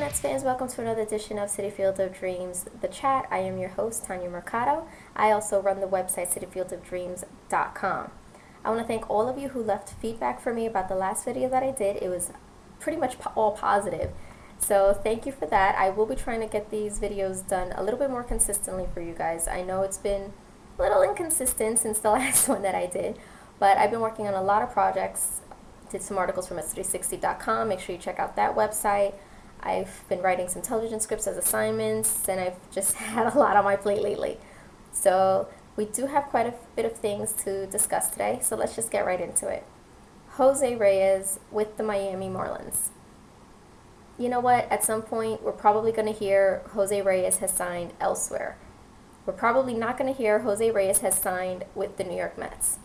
Mets fans, welcome to another edition of Citi Field of Dreams, The Chat. I am your host, Tanya Mercado. I also run the website, cityfieldofdreams.com. I want to thank all of you who left feedback for me about the last video that I did. It was pretty much all positive. So thank you for that. I will be trying to get these videos done a little bit more consistently for you guys. I know it's been a little inconsistent since the last one that I did, but I've been working on a lot of projects. Did some articles from Mets360.com. Make sure you check out that website. I've been writing some television scripts as assignments, and I've just had a lot on my plate lately. So we do have quite a bit of things to discuss today, so let's just get right into it. Jose Reyes with the Miami Marlins. You know what? At some point, we're probably going to hear Jose Reyes has signed elsewhere. We're probably not going to hear Jose Reyes has signed with the New York Mets.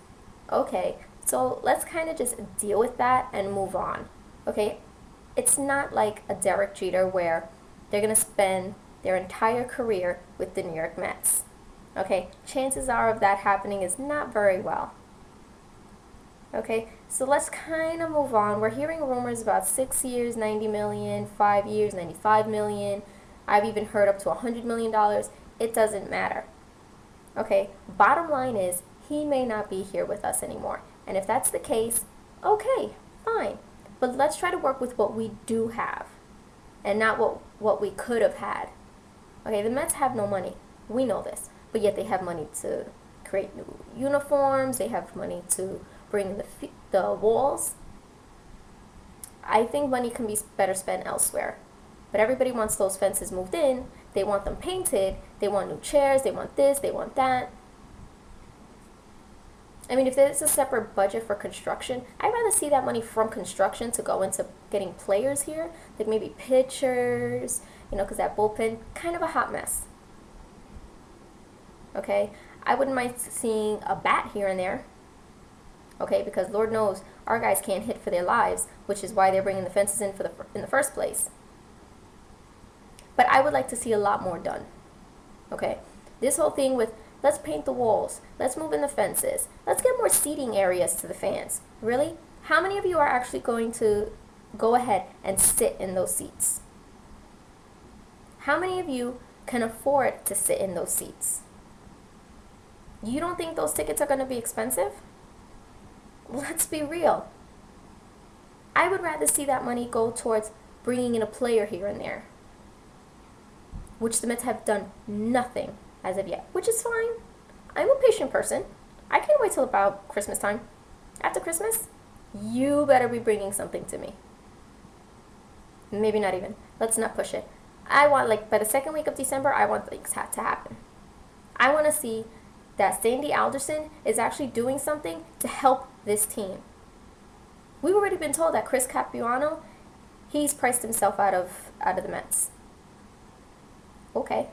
Okay, so let's kind of just deal with that and move on. Okay? It's not like a Derek Jeter where they're going to spend their entire career with the New York Mets. Okay, chances are of that happening is not very well. Okay, so let's kind of move on. We're hearing rumors about 6 years, $90 million, 5 years, $95 million. I've even heard up to $100 million. It doesn't matter. Okay, bottom line is he may not be here with us anymore. And if that's the case, okay, fine. But let's try to work with what we do have and not what we could have had. Okay, the Mets have no money. We know this. But yet they have money to create new uniforms. They have money to bring the walls. I think money can be better spent elsewhere. But everybody wants those fences moved in. They want them painted. They want new chairs. They want this. They want that. I mean, if there's a separate budget for construction, I'd rather see that money from construction to go into getting players here, like maybe pitchers, because that bullpen, kind of a hot mess. Okay, I wouldn't mind seeing a bat here and there, okay, because Lord knows our guys can't hit for their lives, which is why they're bringing the fences in in the first place. But I would like to see a lot more done, okay? This whole thing with let's paint the walls, let's move in the fences, let's get more seating areas to the fans. Really? How many of you are actually going to go ahead and sit in those seats? How many of you can afford to sit in those seats? You don't think those tickets are going to be expensive? Let's be real. I would rather see that money go towards bringing in a player here and there, which the Mets have done nothing as of yet, which is fine. I'm a patient person. I can't wait till about Christmas time. After Christmas, you better be bringing something to me. Maybe not even. Let's not push it. I want, by the second week of December, I want things to happen. I want to see that Sandy Alderson is actually doing something to help this team. We've already been told that Chris Capuano, he's priced himself out of the Mets. Okay.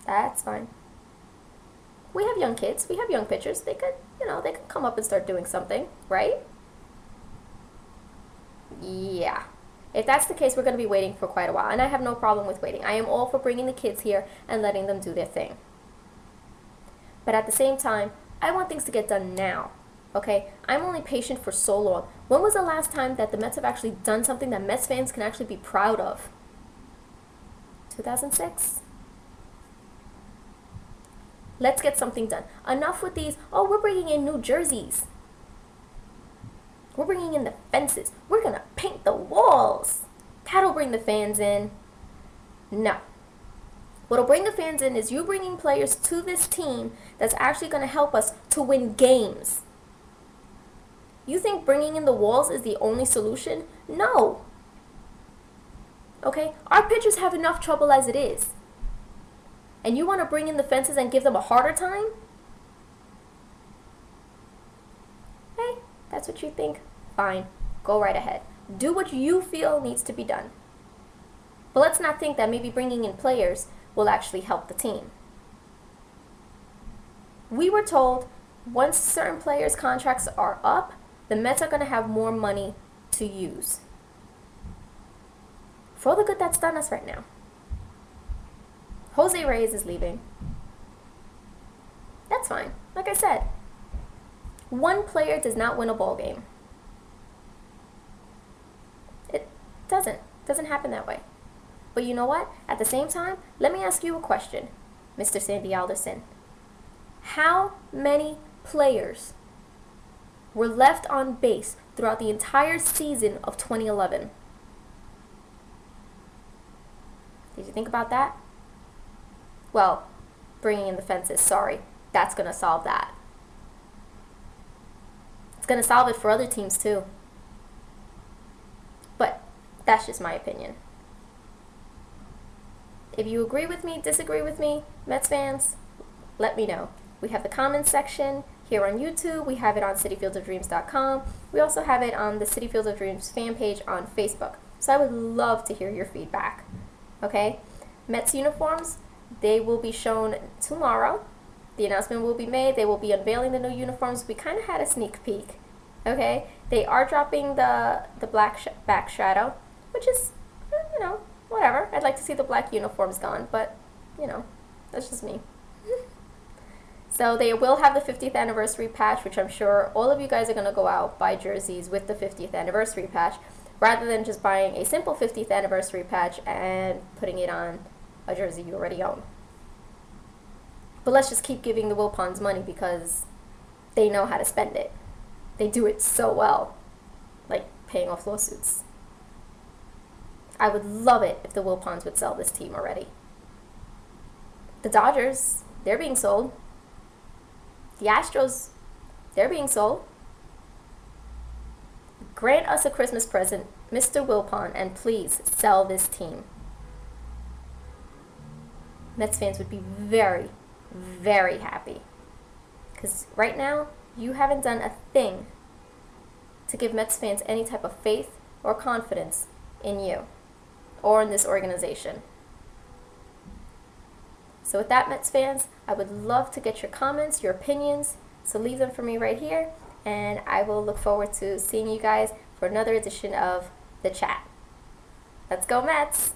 That's fine. We have young kids. We have young pitchers. They could, they could come up and start doing something, right? Yeah. If that's the case, we're going to be waiting for quite a while, and I have no problem with waiting. I am all for bringing the kids here and letting them do their thing. But at the same time, I want things to get done now, okay? I'm only patient for so long. When was the last time that the Mets have actually done something that Mets fans can actually be proud of? 2006? Let's get something done. Enough with these, oh, we're bringing in new jerseys. We're bringing in the fences. We're going to paint the walls. That'll bring the fans in. No. What'll bring the fans in is you bringing players to this team that's actually going to help us to win games. You think bringing in the walls is the only solution? No. Okay? Our pitchers have enough trouble as it is. And you want to bring in the fences and give them a harder time? Hey, that's what you think. Fine. Go right ahead. Do what you feel needs to be done. But let's not think that maybe bringing in players will actually help the team. We were told once certain players' contracts are up, the Mets are going to have more money to use. For all the good that's done us right now. Jose Reyes is leaving. That's fine. Like I said, one player does not win a ball game. It doesn't happen that way. But you know what? At the same time, let me ask you a question, Mr. Sandy Alderson. How many players were left on base throughout the entire season of 2011? Did you think about that? Well, bringing in the fences, sorry. That's going to solve that. It's going to solve it for other teams too. But that's just my opinion. If you agree with me, disagree with me, Mets fans, let me know. We have the comments section here on YouTube. We have it on cityfieldofdreams.com. We also have it on the City Field of Dreams fan page on Facebook. So I would love to hear your feedback. Okay? Mets uniforms, they will be shown tomorrow. The announcement will be made. They will be unveiling the new uniforms. We kind of had a sneak peek. Okay? They are dropping the black back shadow, which is, whatever. I'd like to see the black uniforms gone, but, that's just me. So they will have the 50th anniversary patch, which I'm sure all of you guys are going to go out, buy jerseys with the 50th anniversary patch, rather than just buying a simple 50th anniversary patch and putting it on a jersey you already own. But let's just keep giving the Wilpons money because they know how to spend it. They do it so well, like paying off lawsuits. I would love it if the Wilpons would sell this team already. The Dodgers, they're being sold. The Astros, they're being sold. Grant us a Christmas present, Mr. Wilpon, and please sell this team. Mets fans would be very, very happy. Because right now, you haven't done a thing to give Mets fans any type of faith or confidence in you or in this organization. So with that, Mets fans, I would love to get your comments, your opinions, so leave them for me right here, and I will look forward to seeing you guys for another edition of The Chat. Let's go, Mets!